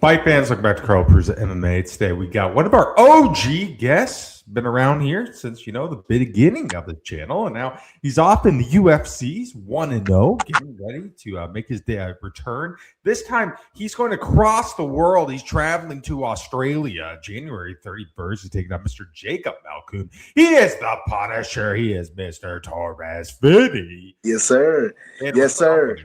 Fight fans, welcome back to Carl Cruz at MMA. Today we got one of our OG guests, been around here since, the beginning of the channel, and now he's off in the UFC's 1-0, getting ready to make his return. This time, he's going to cross the world. He's traveling to Australia January 31st. He's taking on Mr. Jacob Malkoun. He is the Punisher. He is Mr. Torrez Finney. Yes, sir. Yes, sir.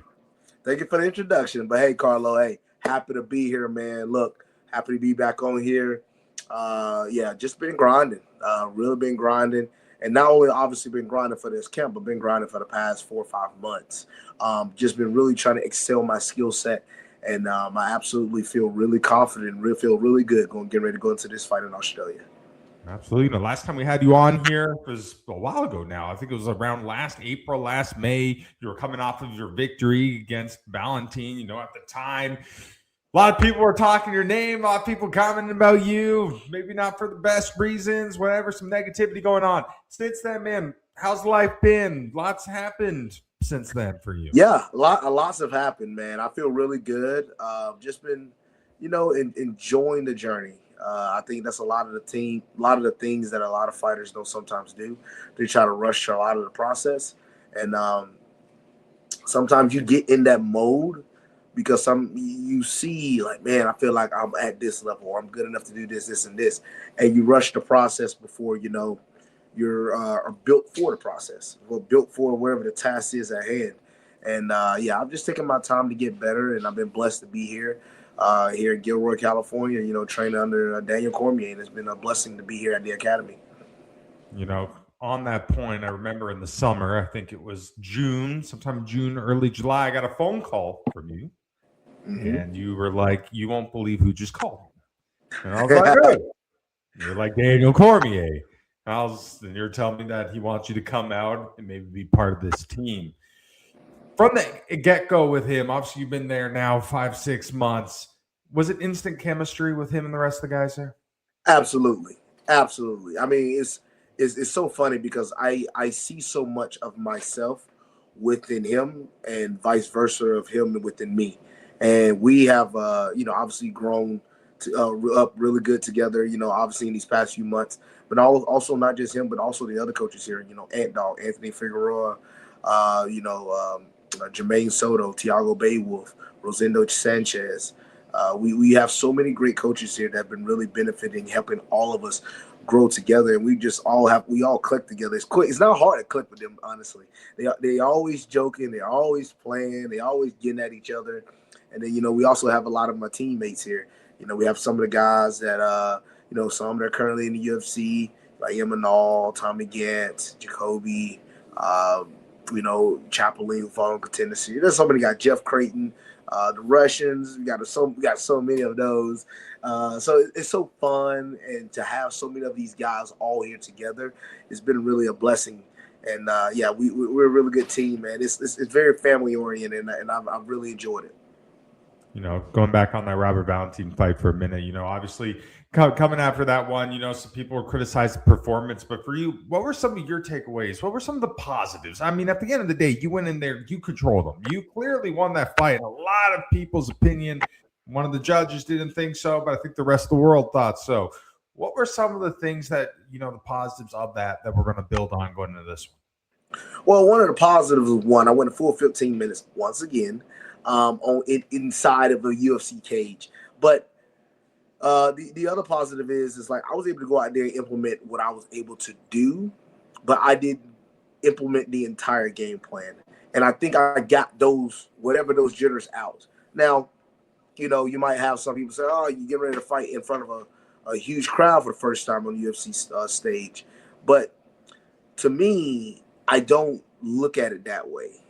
Thank you for the introduction. But hey, Carlo, happy to be here, man. Look, happy to be back on here. Just been grinding. Really been grinding. And not only obviously been grinding for this camp, but been grinding for the past 4 or 5 months. Just been really trying to excel my skill set. And I absolutely feel really confident and feel really good getting ready to go into this fight in Australia. Absolutely. The last time we had you on here was a while ago now. I think it was around last April, last May. You were coming off of your victory against Valentin. At the time, a lot of people were talking your name. A lot of people commenting about you. Maybe not for the best reasons, whatever, some negativity going on. Since then, man, how's life been? Lots happened since then for you. Yeah, lots have happened, man. I feel really good. Just been, enjoying the journey. I think that's a lot of the things that a lot of fighters don't sometimes do. They try to rush a lot of the process, and sometimes you get in that mode because you see like, man, I feel like I'm at this level, or I'm good enough to do this, and this, and you rush the process before you're built for the process, or built for wherever the task is at hand. And I'm just taking my time to get better, and I've been blessed to be here. Here in Gilroy, California, training under Daniel Cormier, and it's been a blessing to be here at the academy. On that point, I remember in the summer, I think it was sometime June, early July, I got a phone call from you, and you were like, "You won't believe who just called me," and I was like, "Who?" You're like Daniel Cormier. And you're telling me that he wants you to come out and maybe be part of this team. From the get-go with him, obviously you've been there now 5-6 months. Was it instant chemistry with him and the rest of the guys there? Absolutely. I mean, it's so funny because I see so much of myself within him and vice versa of him within me. And we have, obviously grown up really good together, obviously in these past few months. But also not just him, but also the other coaches here, Ant-Dog, Anthony Figueroa, Jermaine Soto, Tiago Beowulf, Rosendo Sanchez. We have so many great coaches here that have been really benefiting, helping all of us grow together, and we all click together. It's quick. It's not hard to click with them, honestly. They always joking, they're always playing, they always getting at each other. And then we also have a lot of my teammates here. We have some of the guys that some that are currently in the UFC, like Emanal, Tommy Gantz, Jacoby. Chapolin who fought on Contender. There's somebody got Jeff Creighton, the Russians. We got so many of those. So it's so fun, and to have so many of these guys all here together, it's been really a blessing. And we're a really good team, man. It's very family oriented, and I've really enjoyed it. Going back on that Robert Valentin fight for a minute, obviously coming after that one, some people were criticizing the performance, but for you, what were some of your takeaways? What were some of the positives? I mean, at the end of the day, you went in there, you controlled them. You clearly won that fight. A lot of people's opinion, one of the judges didn't think so, but I think the rest of the world thought so. What were some of the things that, the positives of that we're going to build on going into this one? Well, one of the positives was I went a full 15 minutes once again. Inside of a UFC cage, but the other positive is like I was able to go out there and implement what I was able to do, but I didn't implement the entire game plan, and I think I got whatever those jitters out. Now, you might have some people say, "Oh, you get ready to fight in front of a huge crowd for the first time on the UFC stage," but to me, I don't look at it that way.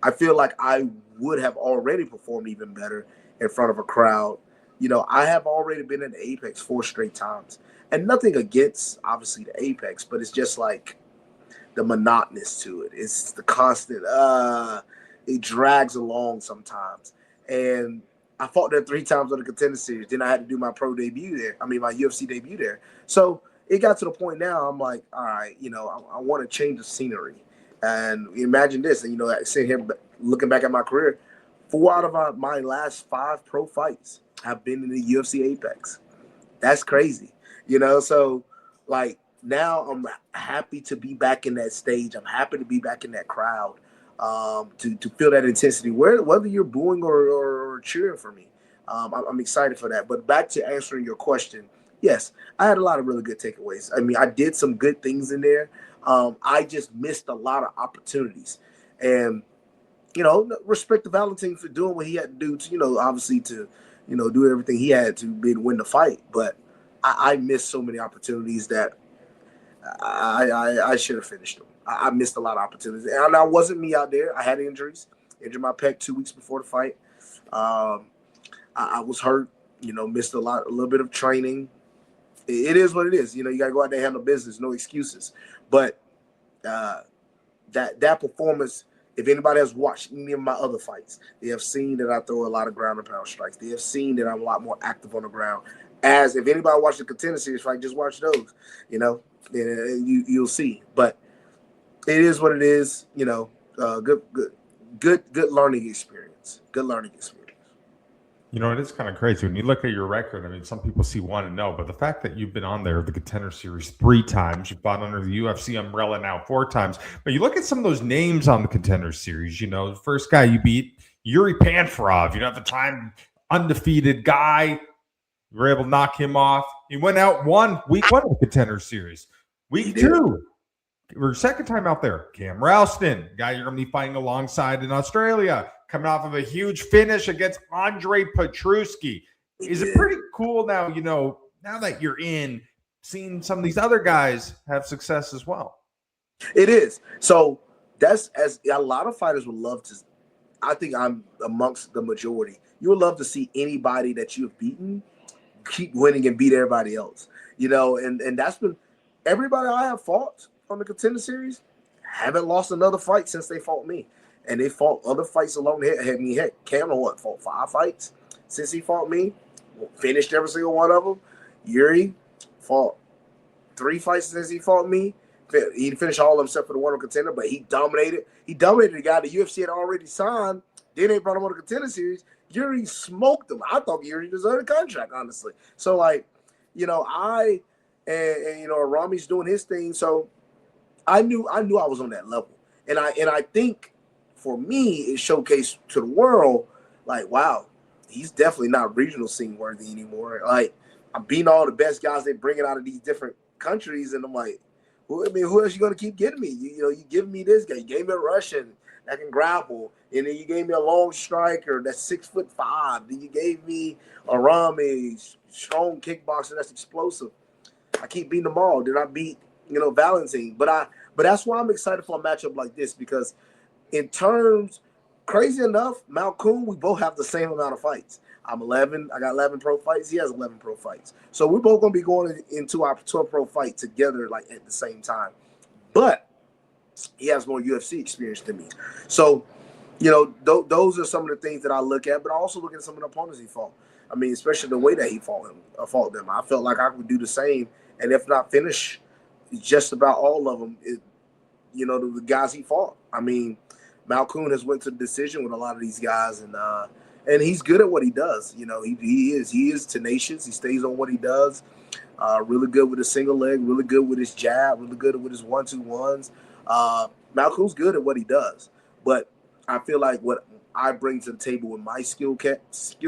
I feel like I would have already performed even better in front of a crowd. I have already been in the Apex 4 straight times. And nothing against, obviously, the Apex, but it's just like the monotonous to it. It's the constant, it drags along sometimes. And I fought there 3 times on the Contender Series. Then I had to do my pro debut there. I mean, my UFC debut there. So it got to the point now, I'm like, all right, I want to change the scenery. And imagine this, and sitting here looking back at my career, 4 out of my last 5 pro fights have been in the UFC Apex. That's crazy, So, like, now I'm happy to be back in that stage. I'm happy to be back in that crowd, to feel that intensity, whether you're booing or cheering for me. I'm excited for that. But back to answering your question, yes, I had a lot of really good takeaways. I mean, I did some good things in there. I just missed a lot of opportunities. And, respect to Valentine for doing what he had to do to, obviously to, do everything he had to be to win the fight. But I missed so many opportunities that I should have finished them. I missed a lot of opportunities. And that wasn't me out there. I had injuries. Injured my pec 2 weeks before the fight. I was hurt, missed a little bit of training. It is what it is. You got to go out there and handle business. No excuses. But that performance, if anybody has watched any of my other fights, they have seen that I throw a lot of ground and pound strikes. They have seen that I'm a lot more active on the ground. As if anybody watched the Contender series fight, just watch those, and you'll see. But it is what it is, good learning experience. Good learning experience. It is kind of crazy when you look at your record. I mean, some people see 1-0, but the fact that you've been on there, the Contender Series 3 times, you've fought under the UFC umbrella now 4 times. But you look at some of those names on the Contender Series. The first guy you beat, Yuri Panfarov. At the time, undefeated guy. You were able to knock him off. He went out week 1 of the Contender Series. Week 2, or second time out there, Cam Ralston, guy you're going to be fighting alongside in Australia, coming off of a huge finish against Andre Petrusky. Is it pretty cool now, now that you're in, seeing some of these other guys have success as well? It is. So that's, as a lot of fighters would love to, I think I'm amongst the majority. You would love to see anybody that you've beaten keep winning and beat everybody else, and that's been everybody I have fought on the Contender Series haven't lost another fight since they fought me. And they fought other fights along the head. Cameron fought 5 fights since he fought me. Finished every single one of them. Yuri fought 3 fights since he fought me. He finished all of them except for the one on Contender, but he dominated. He dominated the guy the UFC had already signed. Then they brought him on the Contender Series. Yuri smoked him. I thought Yuri deserved a contract, honestly. So, I Rami's doing his thing. So I knew I was on that level. And I think for me, it showcased to the world, wow, he's definitely not regional scene worthy anymore. I'm beating all the best guys they bringing out of these different countries, and I'm like, who else you gonna keep getting me? You give me this guy. You gave me a Russian that can grapple, and then you gave me a long striker that's 6'5". Then you gave me a Rami, strong kickboxer that's explosive. I keep beating them all. Then I beat Valentine, but that's why I'm excited for a matchup like this, because in terms, crazy enough, Malkoun, we both have the same amount of fights. I'm 11. I got 11 pro fights. He has 11 pro fights. So we're both going to be going into our 12 pro fight together at the same time. But he has more UFC experience than me. So, those are some of the things that I look at, but I also look at some of the opponents he fought. I mean, especially the way that he fought them. I felt like I could do the same, and if not finish just about all of them, the guys he fought. I mean, Malkoun has went to decision with a lot of these guys, and he's good at what he does. He is tenacious. He stays on what he does. Really good with his single leg. Really good with his jab. Really good with his 1-2-1s. Malkoun's good at what he does, but I feel like what I bring to the table with my skill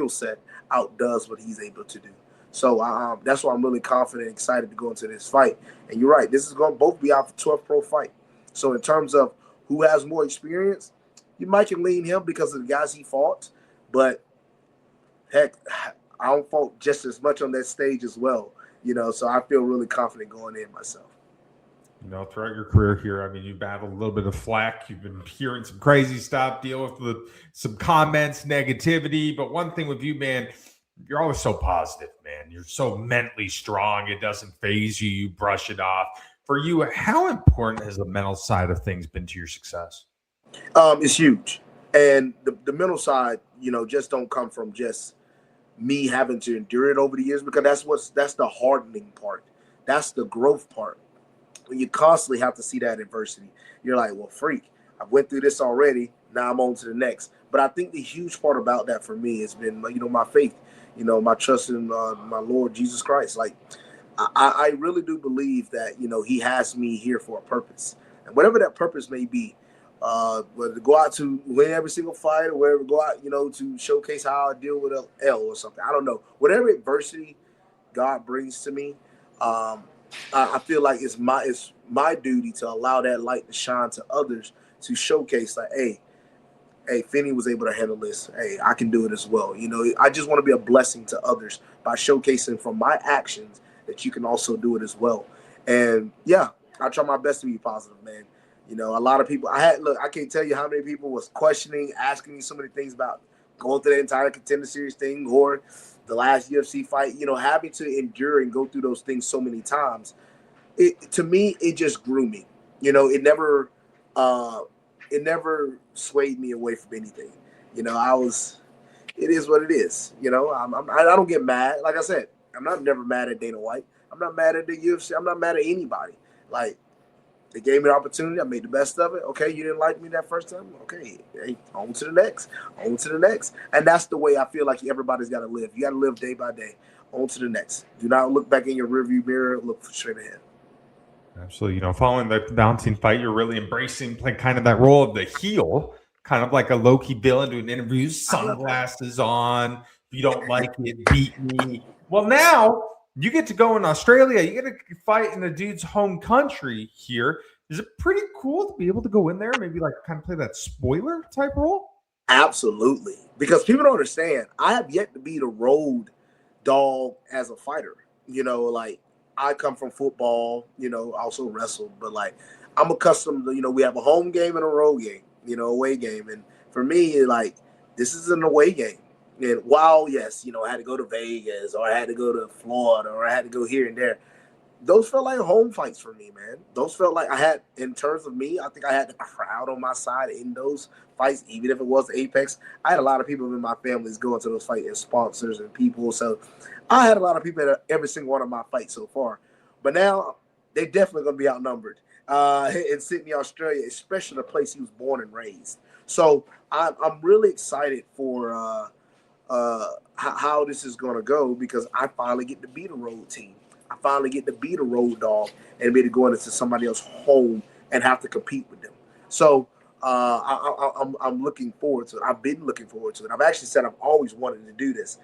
set outdoes what he's able to do. So that's why I'm really confident and excited to go into this fight. And you're right, this is going to both be our 12th pro fight. So in terms of who has more experience, you might can lean him because of the guys he fought. But heck, I don't fought just as much on that stage as well. So I feel really confident going in myself. Throughout your career here, I mean, you battled a little bit of flack. You've been hearing some crazy stuff, deal with some comments, negativity. But one thing with you, man, you're always so positive, man. You're so mentally strong. It doesn't faze you. You brush it off. For you, how important has the mental side of things been to your success? It's huge. And the mental side, just don't come from just me having to endure it over the years, because that's the hardening part. That's the growth part. When you constantly have to see that adversity, you're like, well, freak, I went through this already. Now I'm on to the next. But I think the huge part about that for me has been, my faith, my trust in my Lord Jesus Christ. Like, I really do believe that, he has me here for a purpose. And whatever that purpose may be, whether to go out to win every single fight or wherever, go out, to showcase how I deal with an L or something. I don't know. Whatever adversity God brings to me, I feel like it's my duty to allow that light to shine to others, to showcase like, hey, Finney was able to handle this. Hey, I can do it as well. I just want to be a blessing to others by showcasing from my actions that you can also do it as well. And yeah, I try my best to be positive, man. A lot of people, I can't tell you how many people was questioning, asking me so many things about going through the entire Contender Series thing or the last UFC fight, having to endure and go through those things so many times. To me, it just grew me. It never swayed me away from anything. It is what it is. I don't get mad. Like I said, I'm not never mad at Dana White. I'm not mad at the UFC. I'm not mad at anybody. Like, they gave me the opportunity. I made the best of it. Okay, you didn't like me that first time. Okay, hey, on to the next. On to the next. And that's the way I feel like everybody's got to live. You got to live day by day. On to the next. Do not look back in your rearview mirror. Look straight ahead. Absolutely. Following the bouncing fight, you're really embracing like kind of that role of the heel, kind of like a low-key villain doing interviews, sunglasses on. If you don't like it, beat me. Well, now you get to go in Australia. You get to fight in the dude's home country here. Is it pretty cool to be able to go in there, maybe like kind of play that spoiler type role? Absolutely. Because people don't understand, I have yet to be the road dog as a fighter. Like, I come from football, also wrestled, but like I'm accustomed to, we have a home game and a road game, away game. And for me, like, this is an away game. And while, yes, I had to go to Vegas or I had to go to Florida or I had to go here and there, those felt like home fights for me, man. Those felt like I had, in terms of me, I think I had the crowd on my side in those fights, even if it was the Apex. I had a lot of people in my families going to those fights as sponsors and people. So I had a lot of people at every single one of my fights so far. But now they're definitely going to be outnumbered in Sydney, Australia, especially the place he was born and raised. So I'm really excited for how this is going to go because I finally get to be the road team. I finally get to be the road dog and be to go into somebody else's home and have to compete with them. So I'm looking forward to it. I've been looking forward to it. I've actually said I've always wanted to do this.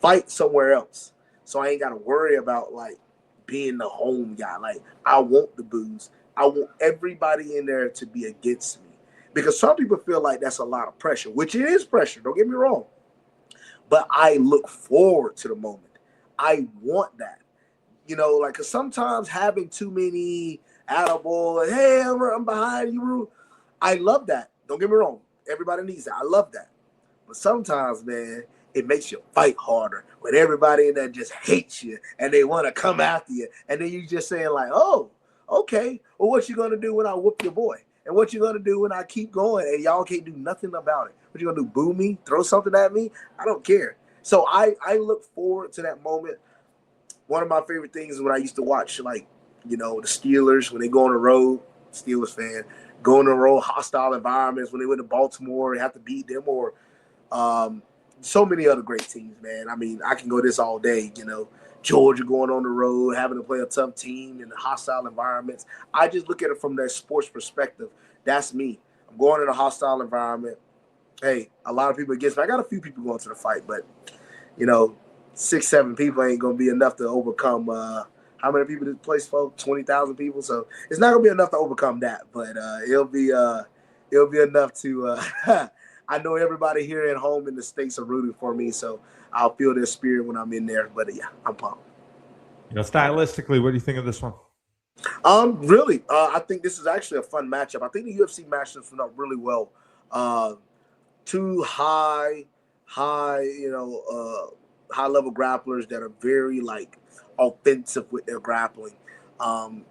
Fight somewhere else, so I ain't got to worry about like being the home guy. Like, I want the booze. I want everybody in there to be against me because some people feel like that's a lot of pressure, which it is pressure. Don't get me wrong, but I look forward to the moment. I want that, like, cause sometimes having too many attaboy, hey, I'm behind you. I love that. Don't get me wrong. Everybody needs that. I love that. But sometimes, man, it makes you fight harder when everybody in there just hates you and they want to come after you. And then you just saying like, oh, okay. Well, what you going to do when I whoop your boy? And what you going to do when I keep going and y'all can't do nothing about it? What you going to do, boo me, throw something at me? I don't care. So I look forward to that moment. One of my favorite things is when I used to watch, like, the Steelers, when they go on the road, Steelers fan, go on the road, hostile environments, when they went to Baltimore and have to beat them, or so many other great teams, man. I mean, I can go this all day, Georgia going on the road, having to play a tough team in the hostile environments. I just look at it from that sports perspective. That's me. I'm going in a hostile environment. Hey, a lot of people against me. I got a few people going to the fight, but, 6, 7 people ain't going to be enough to overcome how many people did place for? 20,000 people. So it's not going to be enough to overcome that, but it'll be enough to I know everybody here at home in the States are rooting for me, so I'll feel their spirit when I'm in there. But yeah, I'm pumped. Stylistically, what do you think of this one? Really, I think this is actually a fun matchup. I think the UFC matchups went up really well. Two high level grapplers that are very like offensive with their grappling. And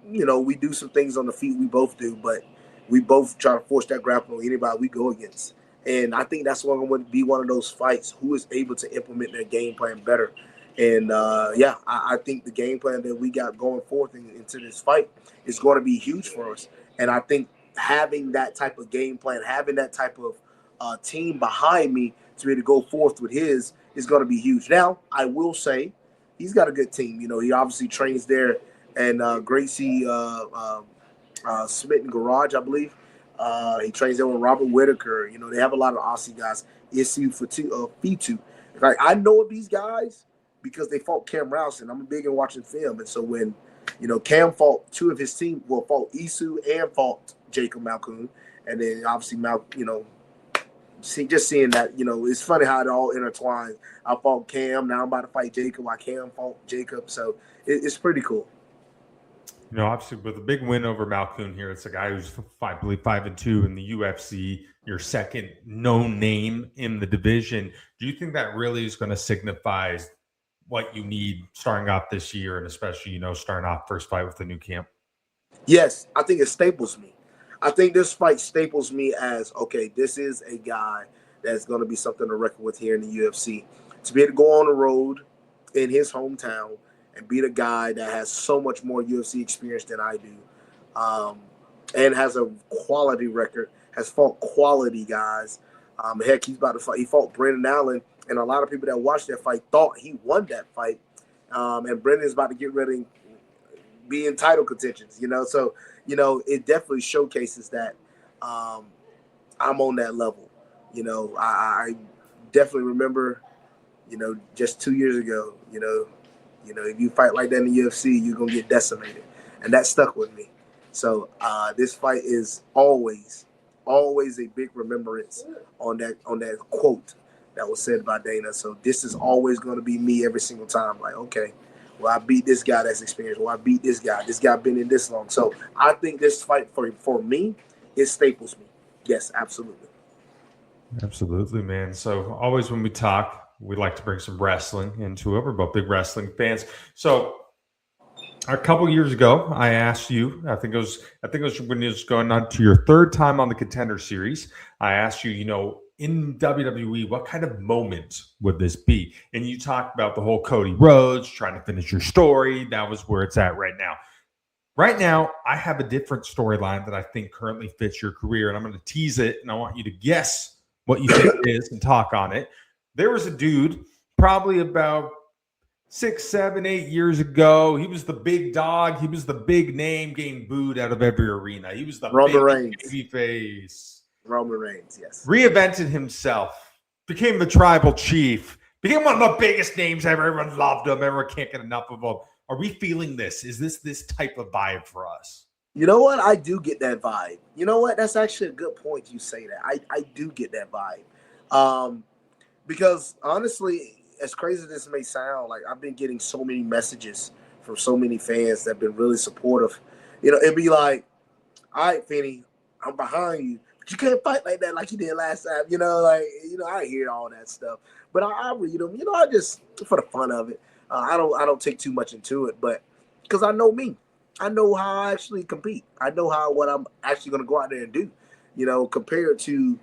we do some things on the feet, we both do, but we both try to force that grappling on anybody we go against. And I think that's going to be one of those fights, who is able to implement their game plan better. And I think the game plan that we got going forth into this fight is going to be huge for us. And I think having that type of game plan, having that type of team behind me to be able to go forth with his is going to be huge. Now, I will say he's got a good team. You know, he obviously trains there and Gracie Smith Garage, I believe. He trains there with Robert Whitaker. You know, they have a lot of Aussie guys. Issue for Fitu. Like, I know of these guys because they fought Cam Rousen. I'm big in watching film. And so when, you know, Cam fought two of his team, fought Isu and fought Jacob Malkoun. And then obviously, seeing that, you know, it's funny how it all intertwines. I fought Cam. Now I'm about to fight Jacob while Cam fought Jacob. So it's pretty cool. You know, obviously with a big win over Malkoun here, it's a guy who's, I believe, 5-2 in the UFC, your second known name in the division. Do you think that really is going to signify what you need starting off this year, and especially, you know, starting off first fight with the new camp? Yes, I think it staples me. I think this fight staples me as, okay, this is a guy that's going to be something to reckon with here in the UFC. To be able to go on the road in his hometown and beat a guy that has so much more UFC experience than I do, and has a quality record, has fought quality guys. Heck, he's about to fight. He fought Brendan Allen, and a lot of people that watched that fight thought he won that fight. And Brendan's about to get ready to be in title contentions, you know. So, you know, it definitely showcases that I'm on that level. You know, I definitely remember, you know, just 2 years ago, you know, if you fight like that in the UFC, you're gonna get decimated, and that stuck with me. So this fight is always a big remembrance on that quote that was said by Dana. So this is always going to be me every single time. Like, okay, well, I beat this guy that's experienced. Well, I beat this guy. This guy been in this long. So I think this fight for me, it staples me. Yes, absolutely. Absolutely, man. So always when we talk, we like to bring some wrestling into it. We're both big wrestling fans. So a couple years ago, I asked you, I think it was when you was going on to your third time on the Contender series. I asked you, you know, in WWE, what kind of moment would this be? And you talked about the whole Cody Rhodes trying to finish your story. That was where it's at right now. Right now, I have a different storyline that I think currently fits your career, and I'm going to tease it, and I want you to guess what you think it is and talk on it. There was a dude probably about 6, 7, 8 years ago. He was the big dog. He was the big name, getting booed out of every arena. He was the big baby face. Roman Reigns, yes. Reinvented himself, became the tribal chief, became one of the biggest names ever. Everyone loved him. Everyone can't get enough of him. Are we feeling this? Is this type of vibe for us? You know what? I do get that vibe. You know what? That's actually a good point you say that. I do get that vibe. Because honestly, as crazy as this may sound, like I've been getting so many messages from so many fans that have been really supportive. You know, it'd be like, all right, Finney, I'm behind you, but you can't fight like that like you did last time. You know, like, you know, I hear all that stuff, but I read them. You know, I just for the fun of it. I don't take too much into it, but because I know me, I know how I actually compete. I know what I'm actually going to go out there and do. You know, compared to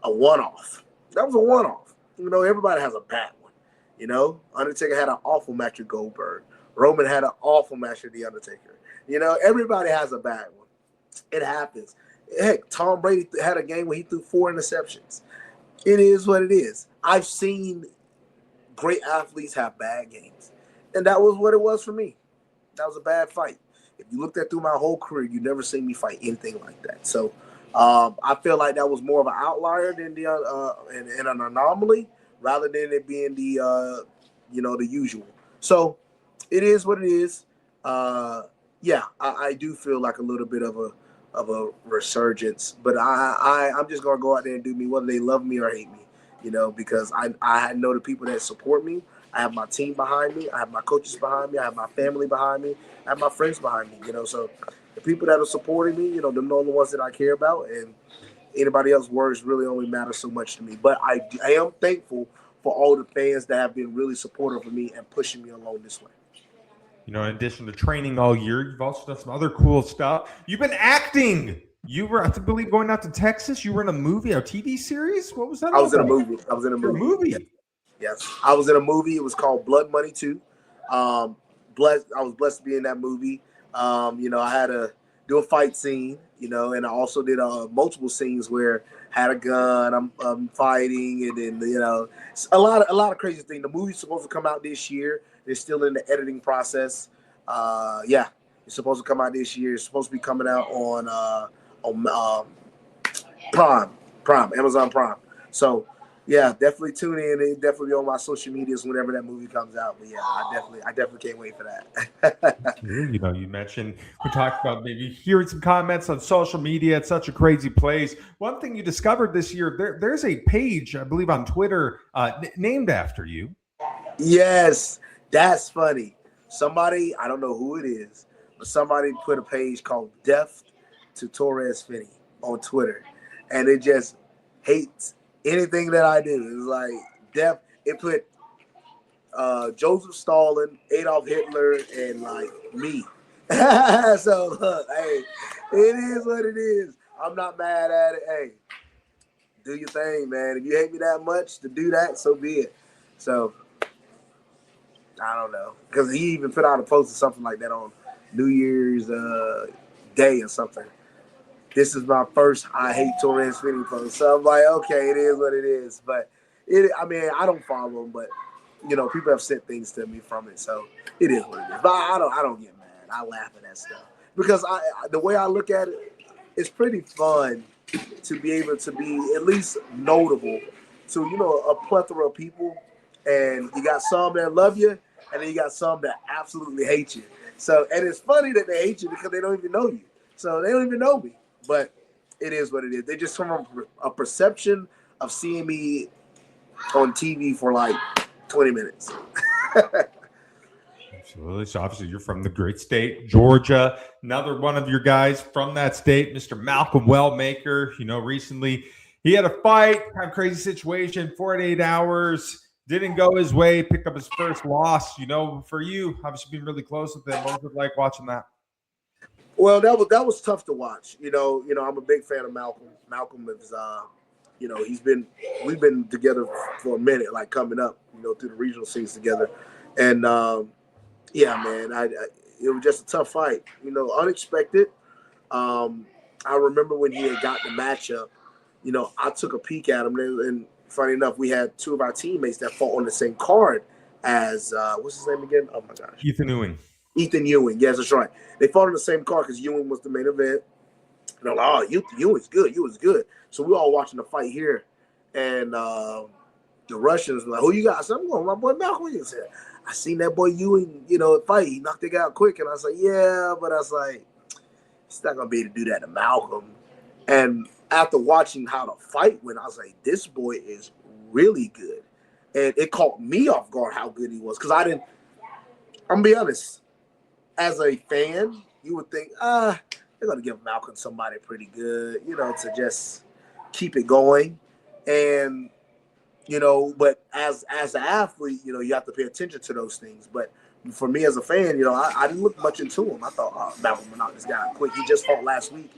a one-off. That was a one-off. You know, everybody has a bad one. You know, Undertaker had an awful match with Goldberg. Roman had an awful match with The Undertaker. You know, everybody has a bad one. It happens. Heck, Tom Brady had a game where he threw 4 interceptions. It is what it is. I've seen great athletes have bad games. And that was what it was for me. That was a bad fight. If you looked at through my whole career, you never seen me fight anything like that. So I feel like that was more of an outlier than and an anomaly, rather than it being the the usual. So it is what it is. I do feel like a little bit of a resurgence, but I'm just gonna go out there and do me, whether they love me or hate me, you know, because I know the people that support me. I have my team behind me. I have my coaches behind me. I have my family behind me. I have my friends behind me, you know. So the people that are supporting me, you know, them are the ones that I care about, and anybody else's words really only matter so much to me. But I am thankful for all the fans that have been really supportive of me and pushing me along this way. You know, in addition to training all year, you've also done some other cool stuff. You've been acting. You were, I believe, going out to Texas. You were in a movie, a TV series. What was that? I was in a movie. Yes, I was in a movie. It was called Blood Money 2. I was blessed to be in that movie. You know, I had a do a fight scene, and I also did multiple scenes where I had a gun, I'm fighting, and then a lot of crazy things. The movie's supposed to come out this year. They're still in the editing process. Yeah, it's supposed to come out this year. It's supposed to be coming out on Prime, Amazon Prime. So yeah, definitely tune in. It definitely be on my social medias whenever that movie comes out. But yeah, I definitely can't wait for that. You mentioned we talked about maybe hearing some comments on social media. It's such a crazy place. One thing you discovered this year, there's a page, I believe, on Twitter named after you. Yes, that's funny. Somebody, I don't know who it is, but somebody put a page called Death to Torrez Finney on Twitter, and it just hates anything that I do. It's like death. It put Joseph Stalin, Adolf Hitler, and like me. So look, hey, it is what it is. I'm not mad at it. Hey, do your thing, man. If you hate me that much to do that, so be it. So I don't know, because he even put out a post or something like that on New Year's Day or something. This is my first I hate Torrez Finney post. So I'm like, okay, it is what it is. But I don't follow him, but people have sent things to me from it. So it is what it is. But I don't get mad. I laugh at that stuff. Because the way I look at it, it's pretty fun to be able to be at least notable to, a plethora of people. And you got some that love you, and then you got some that absolutely hate you. So, and it's funny that they hate you because they don't even know you. So they don't even know me. But it is what it is. They just from a perception of seeing me on TV for like 20 minutes. Absolutely. So obviously you're from the great state, Georgia. Another one of your guys from that state, Mr. Malkoun Wellmaker. Recently he had a fight, kind of crazy situation, 48 hours, didn't go his way, picked up his first loss. For you, obviously being really close with him, what was it like watching that? Well, that was tough to watch. I'm a big fan of Malkoun. Malkoun is, we've been together for a minute, like coming up, through the regional scenes together, and yeah, man, it was just a tough fight, unexpected. I remember when he had got the matchup, I took a peek at him, and funny enough, we had two of our teammates that fought on the same card as what's his name again? Oh my gosh, Ethan Ewing. Yes, that's right. They fought on the same card because Ewing was the main event. And I'm like, oh, Ewing's good. Ewing's good. So we all watching the fight here. And the Russians were like, who you got? I said, I'm going with my boy Malkoun. He said, I seen that boy Ewing, fight. He knocked the guy out quick. And I was like, yeah, but I was like, he's not going to be able to do that to Malkoun. And after watching how the fight went, I was like, this boy is really good. And it caught me off guard how good he was. Because I'm going to be honest, as a fan, you would think, they're going to give Malkoun somebody pretty good, to just keep it going. And, but as an athlete, you have to pay attention to those things. But for me as a fan, I didn't look much into him. I thought, Malkoun will knock this guy out quick. He just fought last week.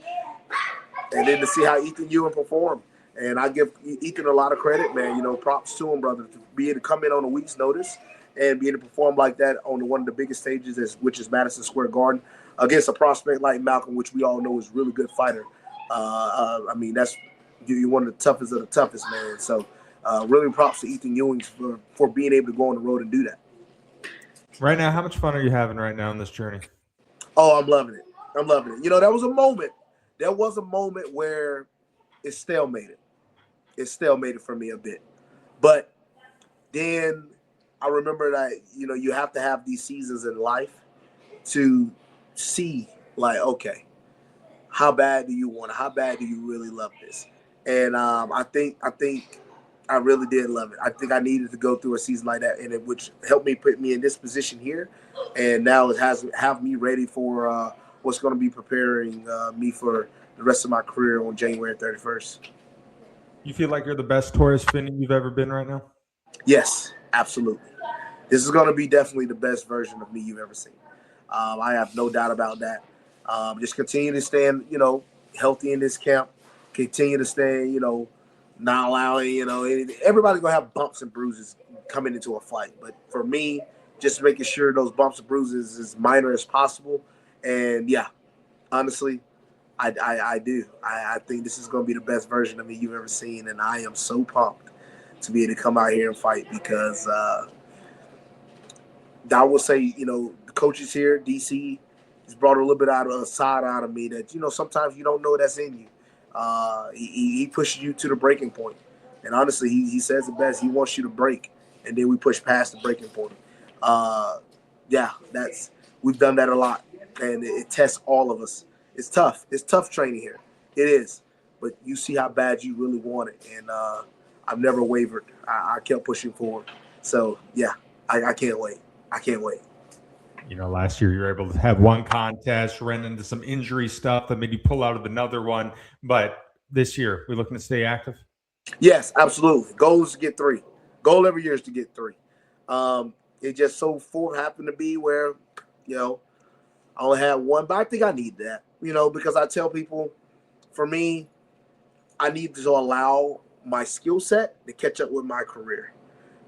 And then to see how Ethan Ewing performed. And I give Ethan a lot of credit, man. Props to him, brother, to be able to come in on a week's notice and be able to perform like that on one of the biggest stages, which is Madison Square Garden, against a prospect like Malkoun, which we all know is a really good fighter. That's you're one of the toughest, man. So really props to Ethan Ewing for being able to go on the road and do that. Right now, how much fun are you having right now in this journey? Oh, I'm loving it. There was a moment where it stalemated. It stalemated for me a bit. But then I remember that, you have to have these seasons in life to see, like, okay, how bad do you want it? How bad do you really love this? And I think I really did love it. I think I needed to go through a season like that, and which helped me put me in this position here. And now it has have me ready for what's going to be preparing me for the rest of my career on January 31st. You feel like you're the best Torrez Finney you've ever been right now? Yes, absolutely. This is going to be definitely the best version of me you've ever seen. I have no doubt about that. Just continue to stay, healthy in this camp. Continue to stay, not allowing, everybody's going to have bumps and bruises coming into a fight. But for me, just making sure those bumps and bruises as minor as possible. And, yeah, Honestly, I do. I think this is going to be the best version of me you've ever seen, and I am so pumped to be able to come out here and fight because I will say, the coaches here, DC, has brought a little bit out of a side out of me that, sometimes you don't know that's in you. He pushes you to the breaking point. And honestly, he says it best. He wants you to break, and then we push past the breaking point. Yeah, we've done that a lot, and it tests all of us. It's tough. It's tough training here. It is. But you see how bad you really want it, and I've never wavered. I kept pushing forward. So, yeah, I can't wait. I can't wait. Last year you were able to have one contest, ran into some injury stuff that made you pull out of another one. But this year, we're looking to stay active? Yes, absolutely. Goal is to get 3. Goal every year is to get 3. It just so happened to be where, I only had 1, but I think I need that, because I tell people, for me, I need to allow my skill set to catch up with my career,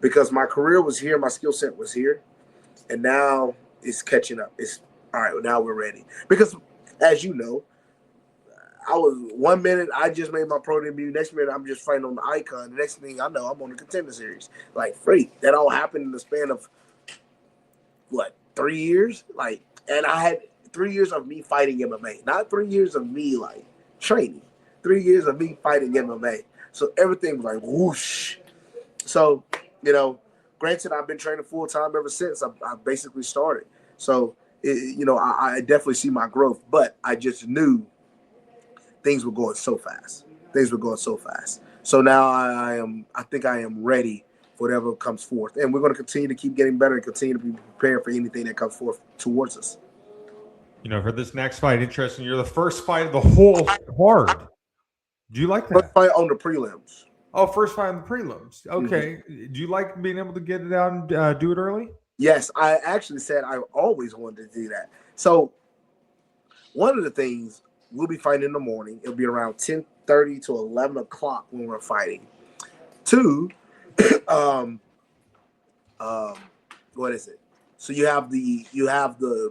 because my career was here, my skill set was here, and now it's catching up. It's all right. Now we're ready, because as you know, I was 1 minute I just made my pro debut. Next minute I'm just fighting on the Icon. The next thing I know, I'm on the Contender series. Like, freak. That all happened in the span of 3 years? And I had 3 years of me fighting MMA, not 3 years of me training. 3 years of me fighting MMA. So everything was like whoosh. So, granted, I've been training full time ever since I basically started. So, I definitely see my growth, but I just knew things were going so fast. So now I think I am ready for whatever comes forth. And we're going to continue to keep getting better and continue to be prepared for anything that comes forth towards us. For this next fight, interesting. You're the first fight of the whole card. Do you like that? First fight on the prelims. Oh, first fight on the prelims. Okay. Mm-hmm. Do you like being able to get it out and do it early? Yes, I actually said I always wanted to do that. So one of the things, we'll be fighting in the morning. It'll be around 10:30 to 11 o'clock when we're fighting. 2, what is it? So you have the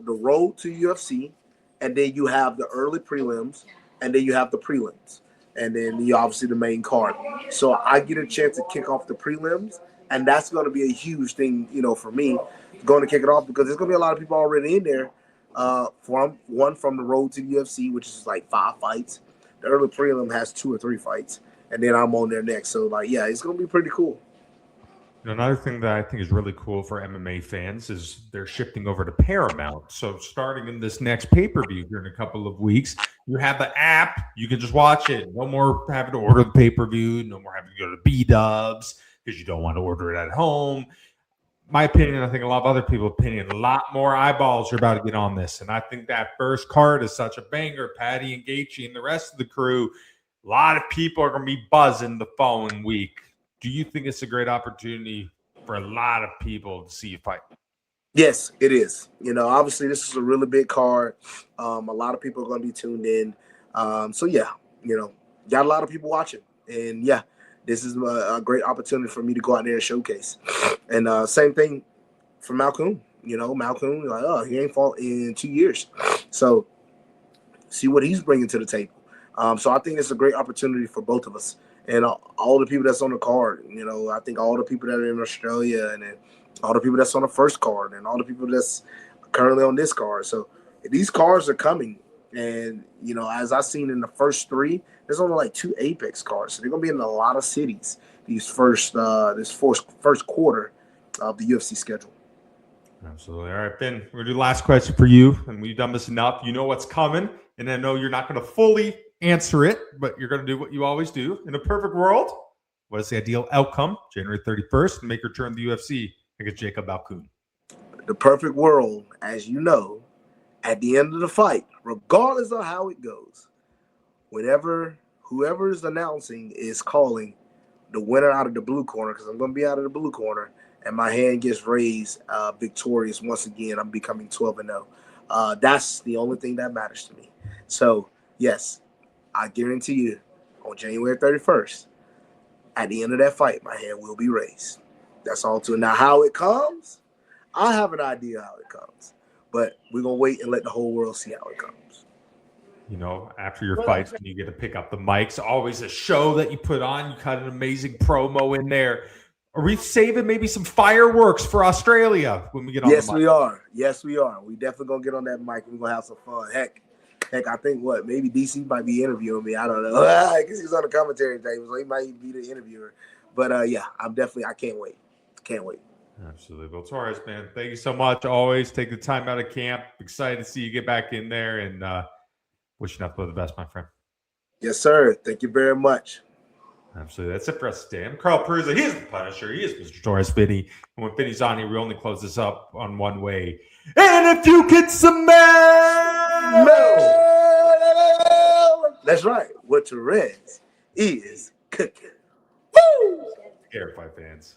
road to UFC, and then you have the early prelims, and then you have the prelims, and then obviously the main card. So I get a chance to kick off the prelims, and that's going to be a huge thing, for me, going to kick it off, because there's going to be a lot of people already in there. From the road to the UFC, which is 5 fights. The early prelim has 2 or 3 fights, and then I'm on there next. So it's gonna be pretty cool. Another thing that I think is really cool for MMA fans is they're shifting over to Paramount. So starting in this next pay-per-view here in a couple of weeks, you have the app. You can just watch it. No more having to order the pay-per-view. No more having to go to B-dubs because you don't want to order it at home. My opinion, I think a lot of other people's opinion, a lot more eyeballs are about to get on this. And I think that first card is such a banger. Patty and Gaethje and the rest of the crew, a lot of people are going to be buzzing the following week. Do you think it's a great opportunity for a lot of people to see you fight? Yes, it is. Obviously this is a really big card. A lot of people are going to be tuned in. So yeah, got a lot of people watching. And yeah, this is a great opportunity for me to go out there and showcase. And same thing for Malkoun. Malkoun, he ain't fought in 2 years. So see what he's bringing to the table. So I think it's a great opportunity for both of us. And all the people that's on the card, I think all the people that are in Australia, and then all the people that's on the first card, and all the people that's currently on this card. So these cards are coming. And, as I've seen in the first 3, there's only 2 Apex cards. So they're going to be in a lot of cities this first quarter of the UFC schedule. Absolutely. All right, Ben, we're going to do the last question for you. And we've done this enough. You know what's coming. And I know you're not going to fully answer it, but you're going to do what you always do. In a perfect world, what is the ideal outcome? January 31st, make your return to the UFC against Jacob Malkoun. The perfect world, as you know, at the end of the fight, regardless of how it goes, whoever is announcing is calling the winner out of the blue corner, because I'm going to be out of the blue corner, and my hand gets raised victorious once again, I'm becoming 12-0. That's the only thing that matters to me. So, yes, I guarantee you, on January 31st, at the end of that fight, my hand will be raised. That's all to it. Now, how it comes, I have an idea how it comes. But we're going to wait and let the whole world see how it comes. after your fights, when you get to pick up the mics, always a show that you put on. You cut an amazing promo in there. Are we saving maybe some fireworks for Australia when we get on the mic? Yes, we are. Yes, we are. We definitely going to get on that mic. We're going to have some fun. Heck, I think maybe DC might be interviewing me. I don't know. I guess he's on the commentary table, so he might be the interviewer. But yeah, I can't wait. Can't wait. Absolutely. Well, Torrez, man, thank you so much. Always take the time out of camp. Excited to see you get back in there, and wish you nothing but the best, my friend. Yes, sir. Thank you very much. Absolutely. That's it for us today. I'm Carl Peruzza. He is the Punisher. He is Mr. Torrez Finney. And when Finney's on here, we only close this up on one way. And if you can smell, that's right. What Torrez is cooking. Woo! Air Fight fans.